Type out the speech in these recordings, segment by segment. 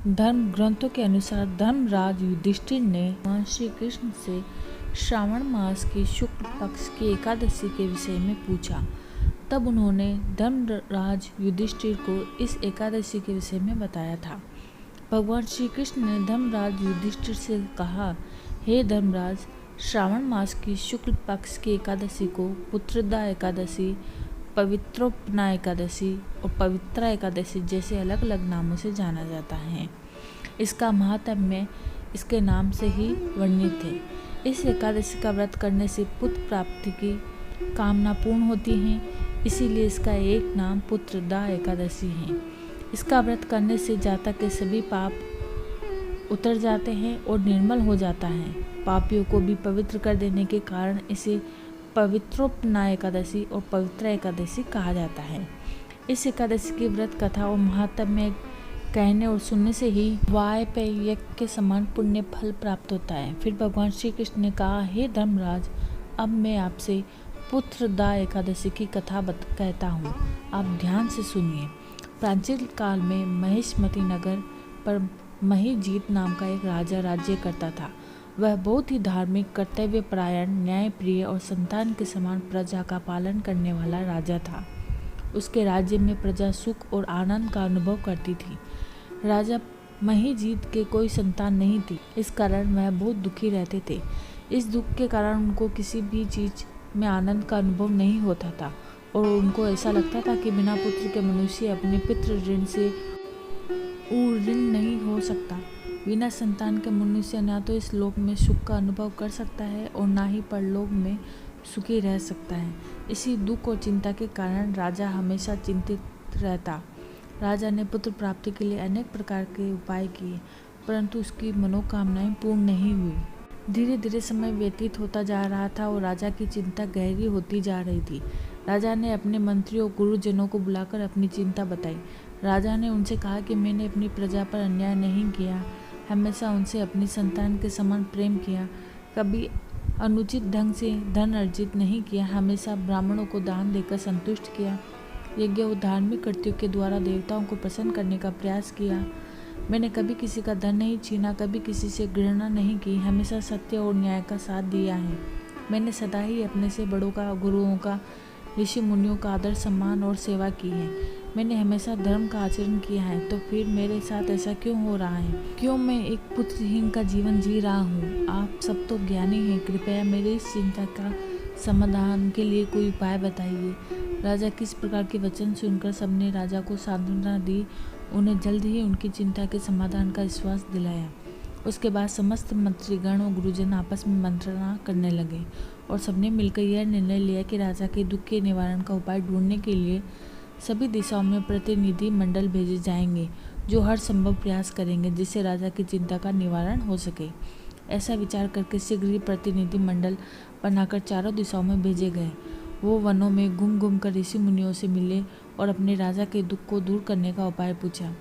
धर्म ग्रंथों के अनुसार धर्मराज युधिष्ठिर ने भगवान श्री कृष्ण से श्रावण मास की शुक्ल पक्ष की एकादशी के विषय में पूछा। तब उन्होंने धर्मराज युधिष्ठिर को इस एकादशी के विषय में बताया था। भगवान श्री कृष्ण ने धर्मराज युधिष्ठिर से कहा, हे धर्मराज, श्रावण मास की शुक्ल पक्ष की एकादशी को पुत्रदा एकादशी, पवित्रोपना एकादशी और पवित्रा एकादशी जैसे अलग अलग नामों से जाना जाता है। इसका महात्म्य इसके नाम से ही वर्णित है। इस एकादशी का व्रत करने से पुत्र प्राप्ति की कामना पूर्ण होती है, इसीलिए इसका एक नाम पुत्रदा एकादशी है। इसका व्रत करने से जातक के सभी पाप उतर जाते हैं और निर्मल हो जाता है। पापियों को भी पवित्र कर देने के कारण इसे पवित्रोपना एकादशी और पवित्रा एकादशी कहा जाता है। इस एकादशी की व्रत कथा और महात्म्य कहने और सुनने से ही वाजपेय यज्ञ के समान पुण्य फल प्राप्त होता है। फिर भगवान श्री कृष्ण ने कहा, हे धर्मराज, अब मैं आपसे पुत्रदा एकादशी की कथा कहता हूँ, आप ध्यान से सुनिए। प्राचीन काल में महिष्मती नगर पर महिजीत नाम का एक राजा राज्य करता था। वह बहुत ही धार्मिक, कर्तव्यपरायण, न्यायप्रिय और संतान के समान प्रजा का पालन करने वाला राजा था। उसके राज्य में प्रजा सुख और आनंद का अनुभव करती थी। राजा महिजीत के कोई संतान नहीं थी, इस कारण वह बहुत दुखी रहते थे। इस दुख के कारण उनको किसी भी चीज में आनंद का अनुभव नहीं होता था और उनको ऐसा लगता था कि बिना पुत्र के मनुष्य अपने पितृ ऋण से उऋण नहीं हो सकता। बिना संतान के मनुष्य ना तो इस लोक में सुख का अनुभव कर सकता है और ना ही परलोक में सुखी रह सकता है। इसी दुख और चिंता के कारण राजा हमेशा चिंतित रहता। राजा ने पुत्र प्राप्ति के लिए अनेक प्रकार के उपाय किए, परंतु उसकी मनोकामनाएं पूर्ण नहीं हुई। धीरे धीरे समय व्यतीत होता जा रहा था और राजा की चिंता गहरी होती जा रही थी। राजा ने अपने मंत्रियों और गुरुजनों को बुलाकर अपनी चिंता बताई। राजा ने उनसे कहा कि मैंने अपनी प्रजा पर अन्याय नहीं किया, हमेशा उनसे अपनी संतान के समान प्रेम किया, कभी अनुचित ढंग से धन अर्जित नहीं किया, हमेशा ब्राह्मणों को दान देकर संतुष्ट किया, यज्ञ और धार्मिक कृत्यों के द्वारा देवताओं को प्रसन्न करने का प्रयास किया। मैंने कभी किसी का धन नहीं छीना, कभी किसी से घृणा नहीं की, हमेशा सत्य और न्याय का साथ दिया है। मैंने सदा ही अपने से बड़ों का, गुरुओं का, ऋषि मुनियों का आदर सम्मान और सेवा की है। मैंने हमेशा धर्म का आचरण किया है, तो फिर मेरे साथ ऐसा क्यों हो रहा है? क्यों मैं एक पुत्रहीन का जीवन जी रहा हूँ? आप सब तो ज्ञानी हैं, कृपया मेरी इस चिंता का समाधान के लिए कोई उपाय बताइए। राजा किस प्रकार के वचन सुनकर सबने राजा को सांत्वना दी, उन्हें जल्द ही उनकी चिंता के समाधान का विश्वास दिलाया। उसके बाद समस्त मंत्रीगण और गुरुजन आपस में मंत्रणा करने लगे और सबने मिलकर यह निर्णय लिया कि राजा के दुख के निवारण का उपाय ढूंढने के लिए सभी दिशाओं में प्रतिनिधि मंडल भेजे जाएंगे, जो हर संभव प्रयास करेंगे जिससे राजा की चिंता का निवारण हो सके। ऐसा विचार करके शीघ्र ही प्रतिनिधि मंडल बनाकर चारों दिशाओं में भेजे गए। वो वनों में घूम घूम कर ऋषि मुनियों से मिले और अपने राजा के दुख को दूर करने का उपाय पूछा।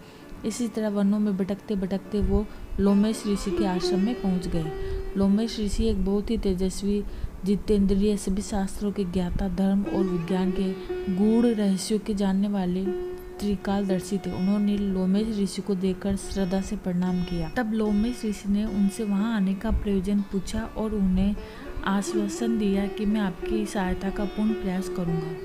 इसी तरह वनों में भटकते भटकते वो लोमेश ऋषि के आश्रम में पहुंच गए। लोमेश ऋषि एक बहुत ही तेजस्वी, जितेंद्रिय, सभी शास्त्रों के ज्ञाता, धर्म और विज्ञान के गूढ़ रहस्यों के जानने वाले त्रिकालदर्शी थे। उन्होंने लोमेश ऋषि को देखकर श्रद्धा से प्रणाम किया। तब लोमेश ऋषि ने उनसे वहां आने का प्रयोजन पूछा और उन्हें आश्वासन दिया कि मैं आपकी सहायता का पूर्ण प्रयास करूंगा।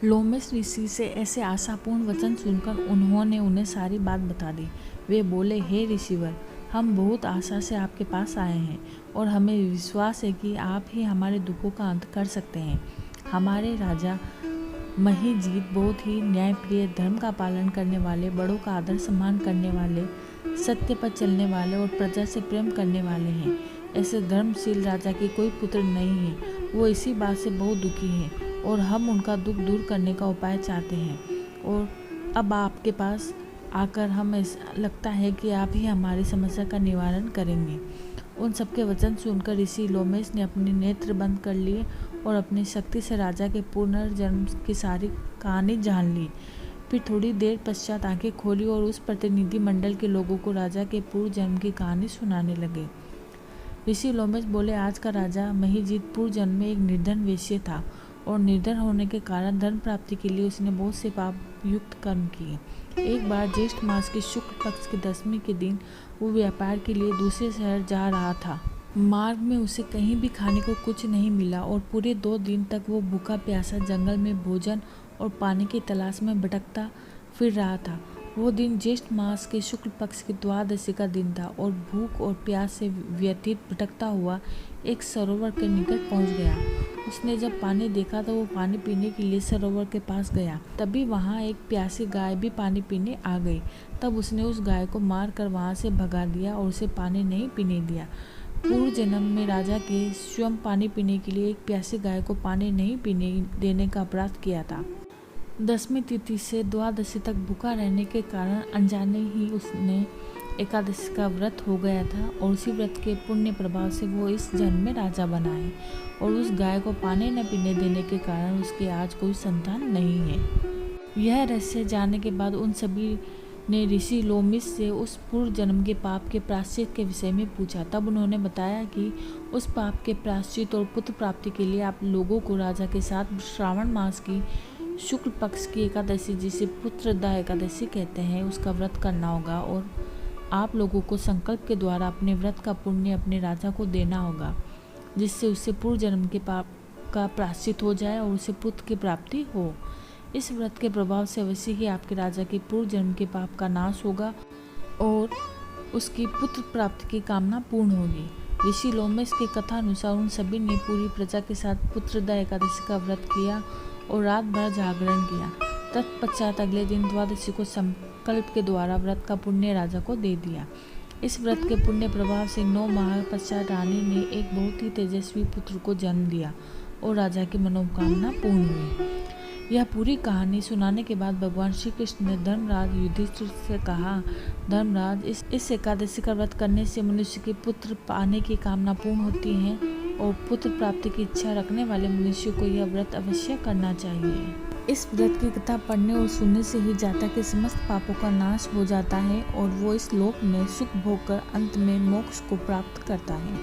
लोमेश ऋषि से ऐसे आशापूर्ण वचन सुनकर उन्होंने उन्हें सारी बात बता दी। वे बोले, हे ऋषिवर, हम बहुत आशा से आपके पास आए हैं और हमें विश्वास है कि आप ही हमारे दुखों का अंत कर सकते हैं। हमारे राजा महिजीत बहुत ही न्यायप्रिय, धर्म का पालन करने वाले, बड़ों का आदर सम्मान करने वाले, सत्य पर चलने वाले और प्रजा से प्रेम करने वाले हैं। ऐसे धर्मशील राजा के कोई पुत्र नहीं है। वो इसी बात से बहुत दुखी हैं और हम उनका दुख दूर करने का उपाय चाहते हैं और अब आपके पास आकर हम ऐसा लगता है कि आप ही हमारी समस्या का निवारण करेंगे। उन सबके वचन सुनकर ऋषि लोमेश ने अपने नेत्र बंद कर लिए और अपनी शक्ति से राजा के पुनर्जन्म की सारी कहानी जान ली। फिर थोड़ी देर पश्चात आंखें खोली और उस प्रतिनिधि मंडल के लोगों को राजा के पूर्व जन्म की कहानी सुनाने लगे। ऋषि लोमेश बोले, आज का राजा महिजीत पूर्व जन्म में एक निर्धन वेश्य था और निर्धन होने के कारण धन प्राप्ति के लिए उसने बहुत से पाप उपयुक्त कर्म किए। एक बार ज्येष्ठ मास के शुक्ल पक्ष के 10वें के दिन वो व्यापार के लिए दूसरे शहर जा रहा था। मार्ग में उसे कहीं भी खाने को कुछ नहीं मिला और पूरे 2 दिन तक वो भूखा प्यासा जंगल में भोजन और पानी की तलाश में भटकता फिर रहा था। वो दिन ज्येष्ठ मास के शुक्ल पक्ष की द्वादशी का दिन था और भूख और प्यास से व्यथित भटकता हुआ एक सरोवर के निकट पहुंच गया। उसने जब पानी देखा तो वो पानी पीने के लिए सरोवर के पास गया। तभी वहां एक प्यासी गाय भी पानी पीने आ गई। तब उसने उस गाय को मार कर वहां से भगा दिया और उसे पानी नहीं पीने दिया। पूर्व जन्म में राजा के स्वयं पानी पीने के लिए एक प्यासी गाय को पानी नहीं पीने देने का अपराध किया था। 10वीं तिथि से द्वादशी तक भूखा रहने के कारण अनजाने ही उसने एकादशी का व्रत हो गया था और उसी व्रत के पुण्य प्रभाव से वो इस जन्म में राजा बना है और उस गाय को पानी न पीने देने के कारण उसके आज कोई संतान नहीं है। यह रहस्य जानने के बाद उन सभी ने ऋषि लोमिस से उस पूर्व जन्म के पाप के प्रायश्चित के विषय में पूछा। तब उन्होंने बताया कि उस पाप के प्रायश्चित और पुत्र प्राप्ति के लिए आप लोगों को राजा के साथ श्रावण मास की शुक्ल पक्ष की एकादशी, जिसे पुत्रदा एकादशी कहते हैं, उसका व्रत करना होगा और आप लोगों को संकल्प के द्वारा अपने व्रत का पुण्य अपने राजा को देना होगा, जिससे उससे पूर्व जन्म के पाप का प्रायश्चित हो जाए और उसे पुत्र की प्राप्ति हो। इस व्रत के प्रभाव से अवश्य ही आपके राजा के पूर्व जन्म के पाप का नाश होगा और उसकी पुत्र प्राप्ति की कामना पूर्ण होगी। ऋषि लोमस के कथा अनुसार उन सभी ने पूरी प्रजा के साथ पुत्रदा एकादशी का व्रत किया और रात भर जागरण किया। तत्पश्चात अगले दिन द्वादशी को संकल्प के द्वारा व्रत का पुण्य राजा को दे दिया। इस व्रत के पुण्य प्रभाव से 9 माह पश्चात रानी ने एक बहुत ही तेजस्वी पुत्र को जन्म दिया और राजा की मनोकामना पूर्ण हुई। यह पूरी कहानी सुनाने के बाद भगवान श्री कृष्ण ने धर्मराज युधिष्ठिर से कहा, धर्मराज, इस एकादशी का व्रत करने से मनुष्य के पुत्र पाने की कामना पूर्ण होती है और पुत्र प्राप्ति की इच्छा रखने वाले मनुष्य को यह व्रत अवश्य करना चाहिए। इस व्रत की कथा पढ़ने और सुनने से ही जातक के समस्त पापों का नाश हो जाता है और वो इस लोक में सुख भोग कर अंत में मोक्ष को प्राप्त करता है।